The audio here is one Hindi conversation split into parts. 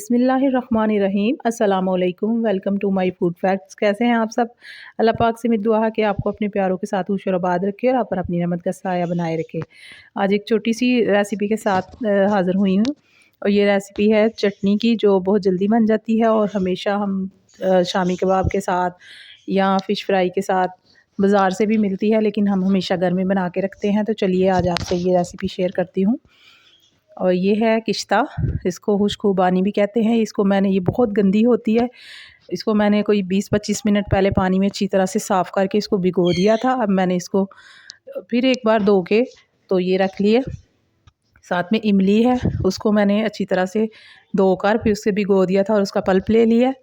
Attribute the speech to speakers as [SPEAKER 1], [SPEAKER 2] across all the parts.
[SPEAKER 1] बिस्मिल्लाहिर्रहमानिर्रहीम अस्सलामुअलैकुम। Welcome to my food facts. कैसे हैं आप सब? अल्लाह पाक से मेरी दुआ है कि आपको अपने प्यारों के साथ खुश और आबाद रखे और आप पर अपनी रहमत का साया बनाए रखे। आज एक छोटी सी रेसिपी के साथ हाज़िर हुई हूँ और ये रेसिपी है चटनी की, जो बहुत जल्दी बन जाती है और हमेशा हम शामी कबाब के साथ या फ़िश फ्राई के साथ बाज़ार से भी मिलती है, लेकिन हम हमेशा घर में बना के रखते हैं। तो चलिए आज आपसे ये रेसिपी शेयर करती हूँ। और ये है किश्ता, इसको खुशखुबानी भी कहते हैं। इसको मैंने, ये बहुत गंदी होती है, इसको मैंने कोई 20-25 मिनट पहले पानी में अच्छी तरह से साफ़ करके इसको भिगो दिया था। अब मैंने इसको फिर एक बार धो के तो ये रख लिए। साथ में इमली है, उसको मैंने अच्छी तरह से धोकर फिर उससे भिगो दिया था और उसका पल्प ले लिया।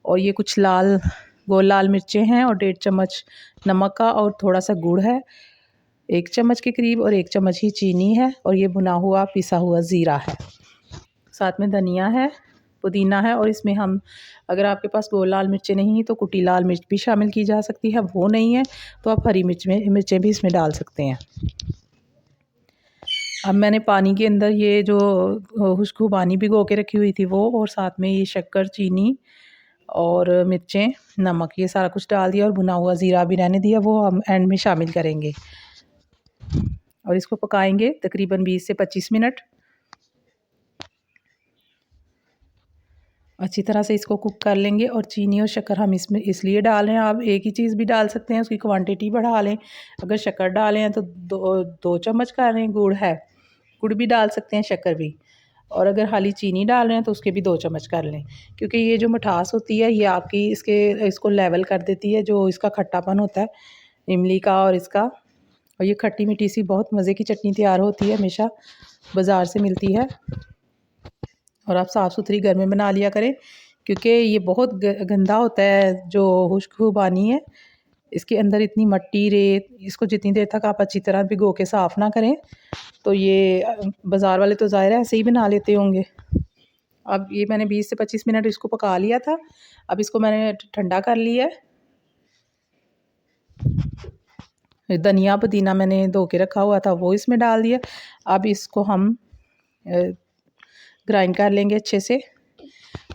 [SPEAKER 1] और ये कुछ गोल लाल मिर्चें हैं और 1.5 चम्मच नमक का और थोड़ा सा गुड़ है, 1 चम्मच के करीब, और 1 चम्मच ही चीनी है। और ये भुना हुआ पिसा हुआ ज़ीरा है। साथ में धनिया है, पुदीना है। और इसमें हम, अगर आपके पास गोल लाल मिर्चें नहीं हैं तो कुटी लाल मिर्च भी शामिल की जा सकती है। वो नहीं है तो आप हरी मिर्चें भी इसमें डाल सकते हैं। अब मैंने पानी के अंदर ये जो खुशखुबानी भिगो के रखी हुई थी वो, और साथ में ये शक्कर, चीनी और मिर्चें, नमक, ये सारा कुछ डाल दिया। और भुना हुआ ज़ीरा भी रहने दिया, वो हम एंड में शामिल करेंगे। और इसको पकाएंगे तकरीबन 20 से 25 मिनट। अच्छी तरह से इसको कुक कर लेंगे। और चीनी और शक्कर हम इसमें इसलिए डाल रहे हैं, आप एक ही चीज़ भी डाल सकते हैं, उसकी क्वांटिटी बढ़ा लें। अगर शक्कर डालें हैं तो 2 चम्मच कर लें। गुड़ है, गुड़ भी डाल सकते हैं, शक्कर भी। और अगर खाली चीनी डाल रहे हैं तो उसके भी 2 चम्मच कर लें, क्योंकि ये जो मिठास होती है ये आपकी इसको लेवल कर देती है, जो इसका खट्टापन होता है इमली का और इसका। और ये खट्टी मीठी सी बहुत मज़े की चटनी तैयार होती है, हमेशा बाज़ार से मिलती है। और आप साफ़ सुथरी घर में बना लिया करें, क्योंकि ये बहुत गंदा होता है जो खुशखुबानी है। इसके अंदर इतनी मट्टी, रेत, इसको जितनी देर तक आप अच्छी तरह भिगो के साफ़ ना करें तो ये बाज़ार वाले तो ज़ाहिर है ऐसे ही बना लेते होंगे। अब ये मैंने 20 से 25 मिनट इसको पका लिया था। अब इसको मैंने ठंडा कर लिया है। धनिया पुदीना मैंने धो के रखा हुआ था वो इसमें डाल दिया। अब इसको हम ग्राइंड कर लेंगे अच्छे से।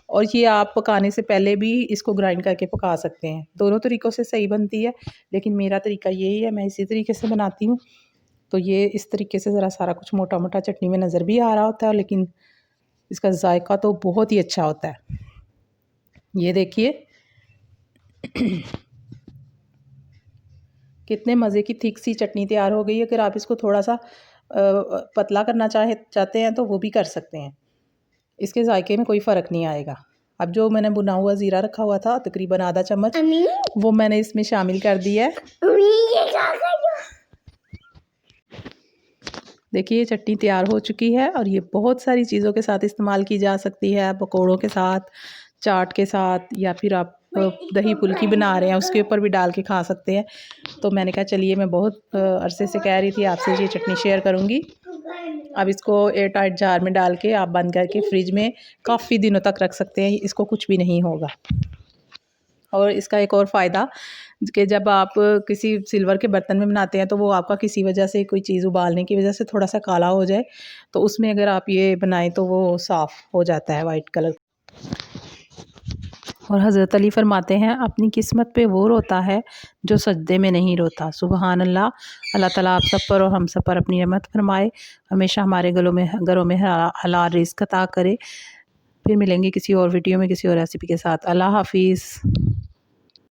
[SPEAKER 1] और ये आप पकाने से पहले भी इसको ग्राइंड करके पका सकते हैं। दोनों तरीक़ों से सही बनती है, लेकिन मेरा तरीका यही है, मैं इसी तरीके से बनाती हूँ। तो ये इस तरीके से ज़रा सारा कुछ मोटा मोटा चटनी में नज़र भी आ रहा होता है, लेकिन इसका जायका तो बहुत ही अच्छा होता है। ये देखिए कितने मज़े की थिक सी चटनी तैयार हो गई है। अगर आप इसको थोड़ा सा पतला करना चाहते हैं तो वो भी कर सकते हैं, इसके जायके में कोई फ़र्क नहीं आएगा। अब जो मैंने भुना हुआ ज़ीरा रखा हुआ था तकरीबन आधा चम्मच, वो मैंने इसमें शामिल कर दिया है। देखिए ये चटनी तैयार हो चुकी है और ये बहुत सारी चीज़ों के साथ इस्तेमाल की जा सकती है। पकोड़ों के साथ, चाट के साथ, या फिर आप दही फुल्की बना रहे हैं उसके ऊपर भी डाल के खा सकते हैं। तो मैंने कहा चलिए, मैं बहुत अरसे से कह रही थी आपसे ये चटनी शेयर करूँगी। अब इसको एयर टाइट जार में डाल के आप बंद करके फ्रिज में काफ़ी दिनों तक रख सकते हैं, इसको कुछ भी नहीं होगा। और इसका एक और फ़ायदा कि जब आप किसी सिल्वर के बर्तन में बनाते हैं तो वो आपका किसी वजह से, कोई चीज़ उबालने की वजह से थोड़ा सा काला हो जाए, तो उसमें अगर आप ये बनाएं तो वो साफ़ हो जाता है, वाइट कलर। और हज़रत अली फरमाते हैं, अपनी किस्मत पे वो रोता है जो सजदे में नहीं रोता। सुबहान अल्लाह। अल्लाह ताला आप सब पर और हम सब पर अपनी रहमत फरमाए, हमेशा हमारे घरों में हलाल रिज़्क़ अता करे। फिर मिलेंगे किसी और वीडियो में किसी और रेसिपी के साथ। अल्लाह हाफ़िज़।